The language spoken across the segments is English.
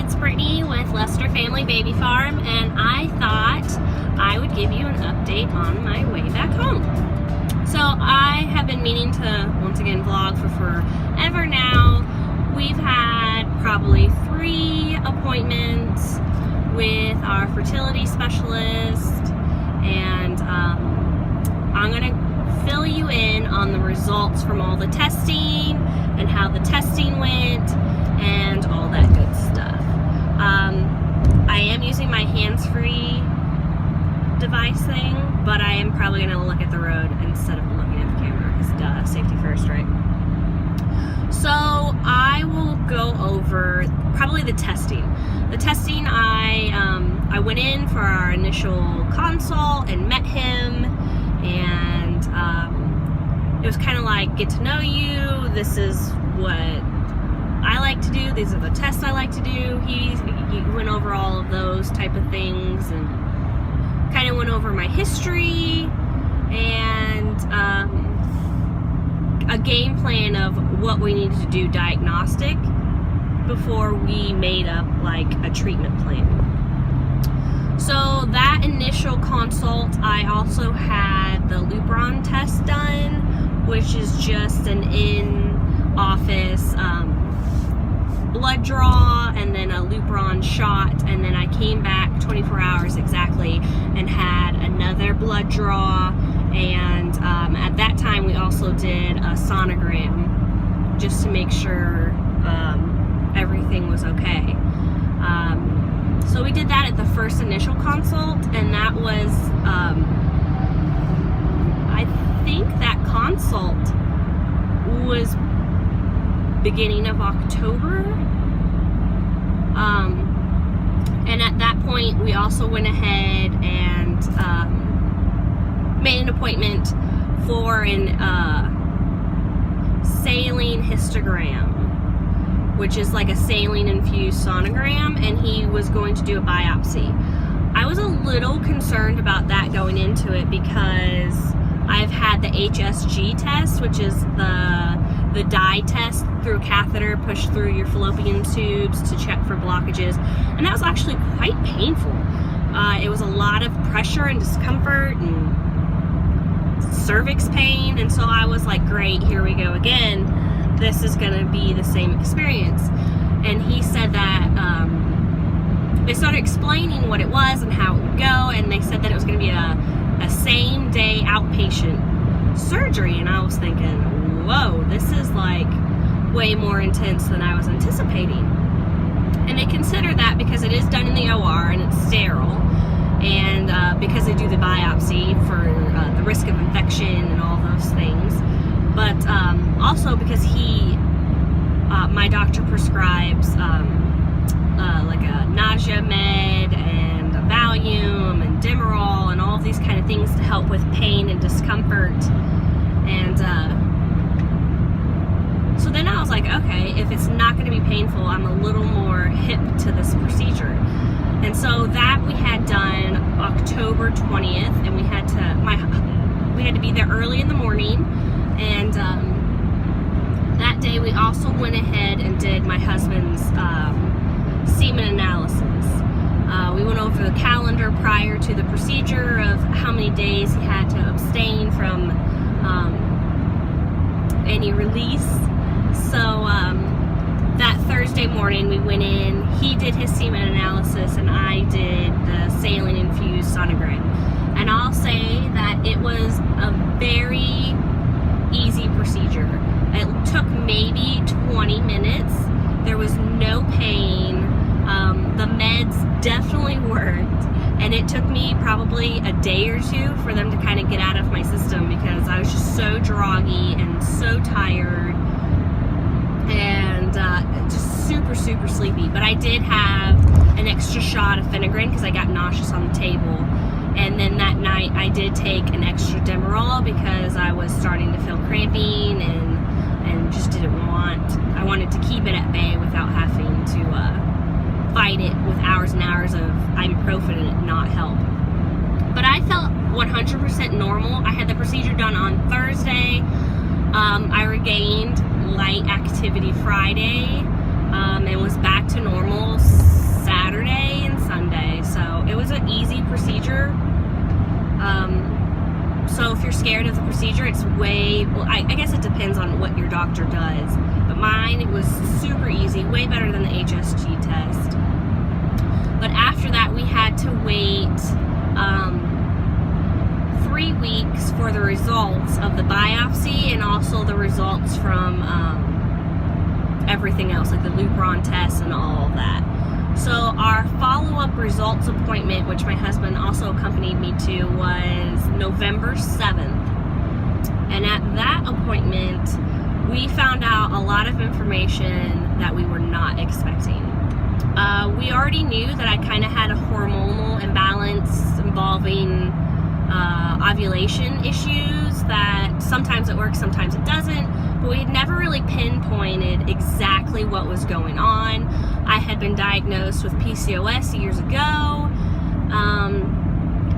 it's Brittany with Lester Family Baby Farm, and I thought I would give you an update on my way back home. So I have been meaning to, once again, vlog for forever now. We've had probably 3 appointments with our fertility specialist, and I'm going to fill you in on the results from all the testing and how the testing went and all that good stuff. I am using my hands-free device thing, but I am probably going to look at the road instead of looking at the camera, because safety first, right? So I will go over probably the testing. The testing, I went in for our initial consult and met him, and it was kind of like, get to know you, this is what I like to do, these are the tests I like to do. He went over all of those type of things and kind of went over my history and a game plan of what we needed to do diagnostic before we made up like a treatment plan. So that initial consult, I also had the Lupron test done, which is just an in-office blood draw and then a Lupron shot, and then I came back 24 hours exactly and had another blood draw, and at that time we also did a sonogram just to make sure everything was okay. So we did that at the first initial consult, and that was I think that consult was beginning of October, and at that point we also went ahead and made an appointment for an saline histogram, which is like a saline infused sonogram, and he was going to do a biopsy. I was a little concerned about that going into it because I've had the HSG test, which is the dye test through a catheter pushed through your fallopian tubes to check for blockages, and that was actually quite painful. It was a lot of pressure and discomfort and cervix pain, and so I was like, great, here we go again. This is going to be the same experience. And he said that they started explaining what it was and how it would go, and they said that it was going to be a same day outpatient surgery, and I was thinking, whoa, this is like way more intense than I was anticipating. And they consider that because it is done in the OR and it's sterile, and because they do the biopsy for the risk of infection and all those things, but also because my doctor prescribes like a nausea med and a Valium and Demerol and all of these kind of things to help with pain and discomfort. And so then I was like, okay, if it's not going to be painful, I'm a little more hip to this procedure. And so that we had done October 20th, and we had to be there early in the morning. And that day we also went ahead and did my husband's semen analysis. We went over the calendar prior to the procedure of how many days he had to abstain from any release. So that Thursday morning we went in, he did his semen analysis, and I did the saline infused sonogram. And I'll say that it was a very easy procedure. It took maybe 20 minutes. There was no pain. The meds definitely worked, and it took me probably a day or 2 for them to kind of get out of my system because I was just so groggy and so tired and just super sleepy. But I did have an extra shot of Phenergan because I got nauseous on the table, and then that night I did take an extra Demerol because I was starting to feel cramping and just I wanted to keep it at bay without having to fight it with hours and hours of ibuprofen and it not help. But I felt 100% normal. I had the procedure done on Thursday. I regained light activity Friday and was back to normal scared of the procedure, it's I guess it depends on what your doctor does, but mine, it was super easy, way better than the HSG test. But after that, we had to wait 3 weeks for the results of the biopsy and also the results from everything else, like the Lupron test and all of that. So our follow-up results appointment, which my husband also accompanied me to, was November 7th. And at that appointment, we found out a lot of information that we were not expecting. We already knew that I kind of had a hormonal imbalance involving ovulation issues, that sometimes it works, sometimes it doesn't, but we had never really pinpointed exactly what was going on. I had been diagnosed with PCOS years ago,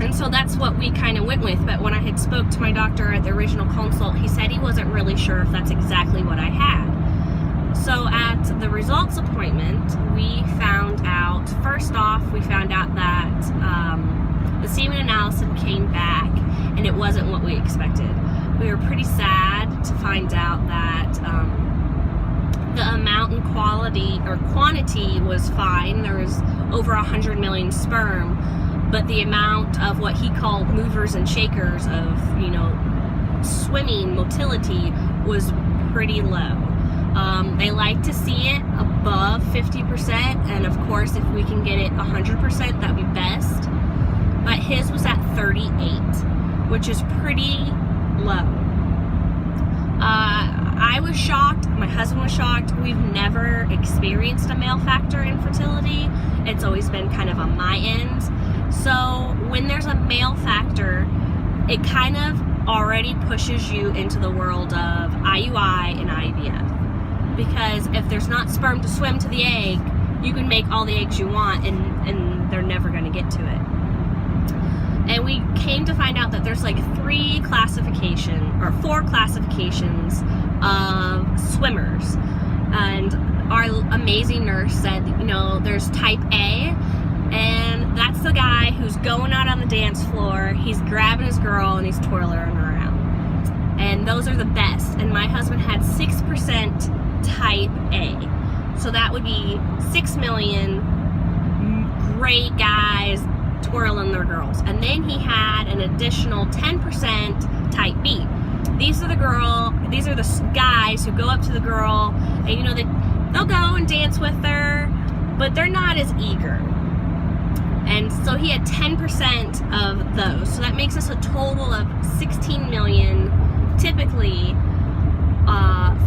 and so that's what we kind of went with. But when I had spoke to my doctor at the original consult, he said he wasn't really sure if that's exactly what I had. So at the results appointment, we found out, first off, that the semen analysis came back and it wasn't what we expected. We were pretty sad to find out that the amount and quantity was fine. There was over 100 million sperm, but the amount of what he called movers and shakers of, swimming motility was pretty low. They like to see it above 50%, and of course if we can get it 100%, that'd be best. But his was at 38, which is pretty low. I was shocked, my husband was shocked. We've never experienced a male factor infertility. It's always been kind of on my end. So when there's a male factor, it kind of already pushes you into the world of IUI and IVF. Because if there's not sperm to swim to the egg, you can make all the eggs you want and they're never going to get to it. And we came to find out that there's like 4 classifications of swimmers. And our amazing nurse said, there's type A, and that's the guy who's going out on the dance floor, he's grabbing his girl and he's twirling her around. And those are the best. And my husband had 6% type A. So that would be 6 million great guys twirling their girls. And then he had an additional 10% type B. These are the guys who go up to the girl and they'll go and dance with her, but they're not as eager. And so he had 10% of those. So that makes us a total of 16 million typically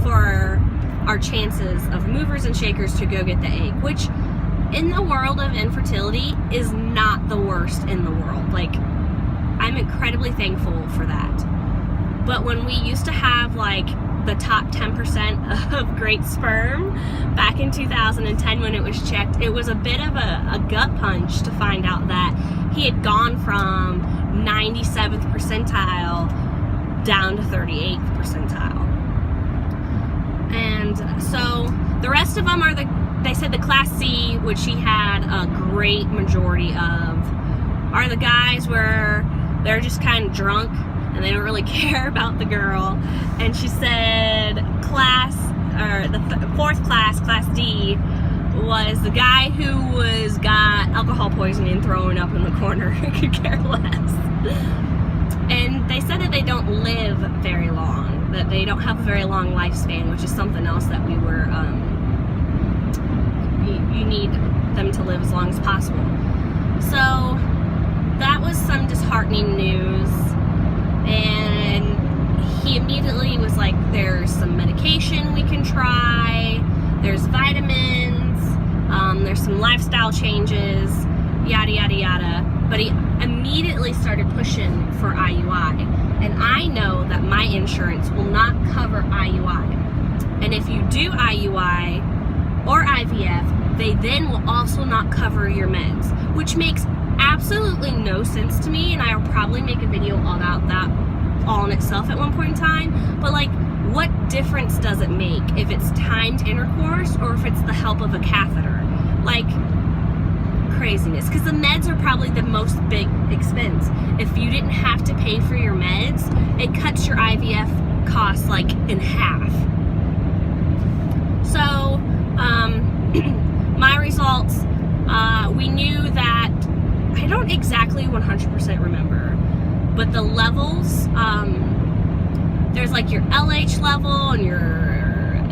for our chances of movers and shakers to go get the egg, which in the world of infertility is not the worst in the world. Like, I'm incredibly thankful for that. But when we used to have like the top 10% of great sperm back in 2010 when it was checked, it was a bit of a gut punch to find out that he had gone from 97th percentile down to 38th percentile. And so the rest of them they said the class C, which he had a great majority of, are the guys where they're just kind of drunk and they don't really care about the girl. And she said the fourth class, class D, was the guy who got alcohol poisoning and throwing up in the corner. Could care less. And they said that they don't live very long, that they don't have a very long lifespan, which is something else that we were, you need them to live as long as possible. So that was some disheartening news. And he immediately was like, there's some medication we can try, there's vitamins, there's some lifestyle changes, yada yada yada. But he immediately started pushing for IUI. And I know that my insurance will not cover IUI. And if you do IUI or IVF, they then will also not cover your meds, which makes absolutely no sense to me. And I'll probably make a video about that all in itself at one point in time. But like, what difference does it make if it's timed intercourse or if it's the help of a catheter? Like, craziness, because the meds are probably the most big expense. If you didn't have to pay for your meds, it cuts your IVF costs like in half. So my results, we knew that, I don't exactly 100% remember, but the levels, there's like your LH level and your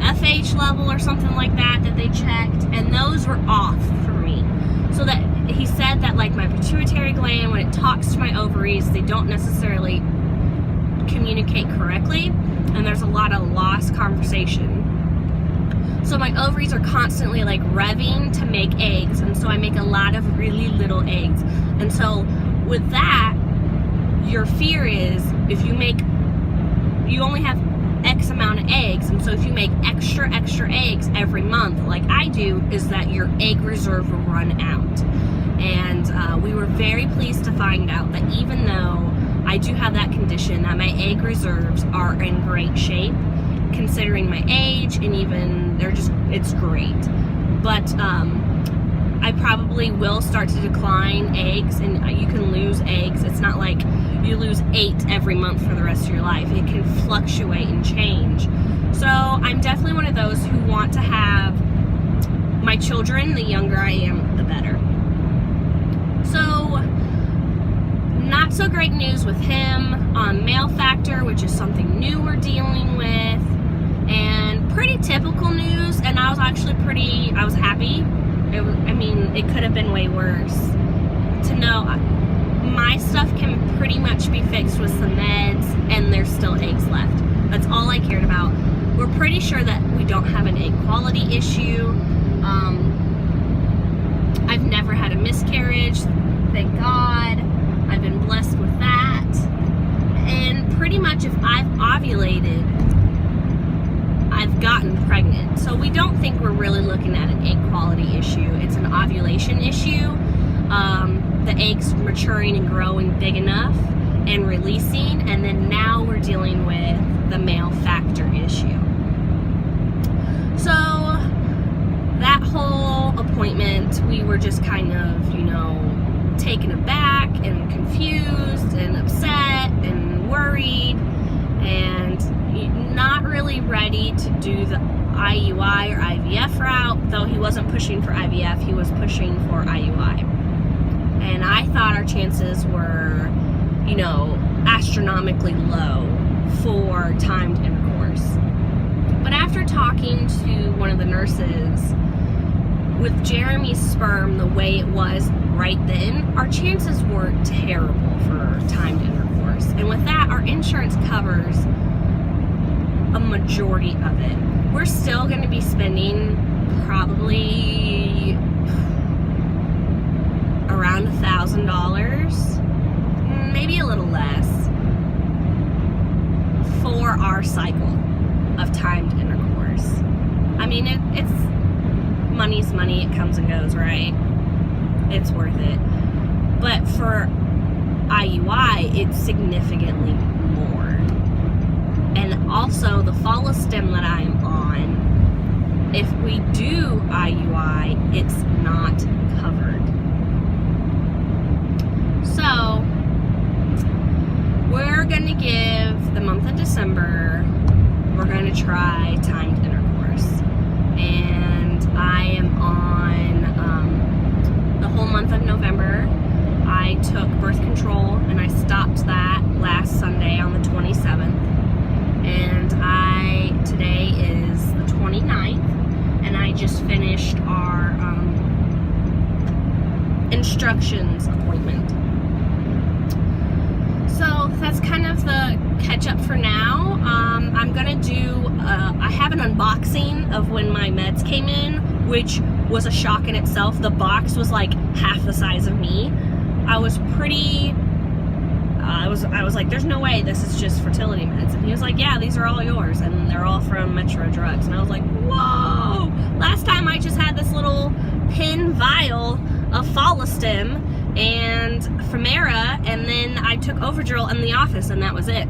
FH level or something like that they checked, and those were off for me. So that he said that like my pituitary gland, when it talks to my ovaries, they don't necessarily communicate correctly, and there's a lot of lost conversation. So my ovaries are constantly like revving to make eggs, and so I make a lot of really little eggs. And so with that, your fear is if you only have X amount of eggs, and so if you make extra eggs every month like I do, is that your egg reserve will run out. And we were very pleased to find out that even though I do have that condition, that my egg reserves are in great shape considering my age, and even it's great. But I probably will start to decline eggs, and you can lose eggs. It's not like you lose 8 every month for the rest of your life. It can fluctuate and change. So I'm definitely one of those who want to have my children, the younger I am, the better. So not so great news with him on male factor, which is something new we're dealing with, and pretty typical news. And I was actually I was happy. It could have been way worse. To know my stuff can pretty much be fixed with some meds, and there's still eggs left. That's all I cared about. We're pretty sure that we don't have an egg quality issue. I've never had a miscarriage, thank God. I've been blessed with that. And pretty much if I've ovulated, I've gotten pregnant. So we don't think we're really looking at an egg quality issue. It's an ovulation issue. The eggs maturing and growing big enough and releasing, and then now we're dealing with the male factor issue. So that whole appointment, we were just kind of, taken aback and confused and upset and worried, and not really ready to do the IUI or IVF route. Though he wasn't pushing for IVF, he was pushing for IUI. And I thought our chances were, astronomically low for timed intercourse. But after talking to one of the nurses, with Jeremy's sperm the way it was right then, our chances were terrible for timed intercourse. And with that, our insurance covers a majority of it. We're still going to be spending probably around $1,000, maybe a little less, for our cycle of timed intercourse. It's money's money, it comes and goes, right? It's worth it. But for IUI, it's significantly more. And also the follistim that I'm on, if we do IUI, it's not covered. So we're going to give the month of December, we're going to try timed intercourse. And I am on the whole month of November. I took birth control and I stopped that last Sunday on the 27th. And today is the 29th, and I just finished our instructions appointment. So that's kind of the catch up for now. I'm gonna do, I have an unboxing of when my meds came in, which was a shock in itself. The box was like half the size of me. I was pretty, I was like, there's no way this is just fertility meds. And he was like, yeah, these are all yours, and they're all from Metro Drugs. And I was like, whoa! Last time I just had this little pin vial of follistim and Femera, and then I took Overdrill in the office, and that was it.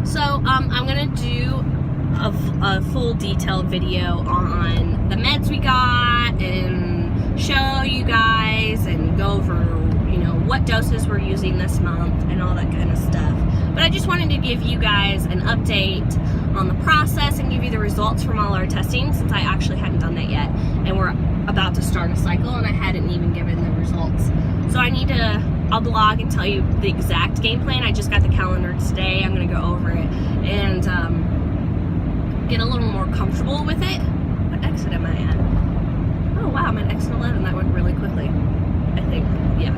So I'm gonna do a full detailed video on the meds we got and show you guys doses we're using this month and all that kind of stuff. But I just wanted to give you guys an update on the process and give you the results from all our testing, since I actually hadn't done that yet. And we're about to start a cycle and I hadn't even given the results. So I'll blog and tell you the exact game plan. I just got the calendar today. I'm going to go over it and get a little more comfortable with it. What exit am I at? Oh wow, I'm at exit 11. That went really quickly, I think. Yeah,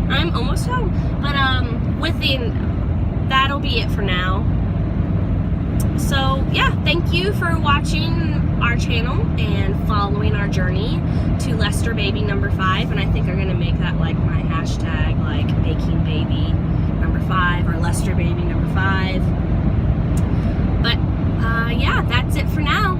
I'm almost home. But that'll be it for now. So yeah, thank you for watching our channel and following our journey to Lester baby number 5. And I think I'm gonna make that like my hashtag, like making baby number 5 or Lester baby number 5. But yeah, that's it for now.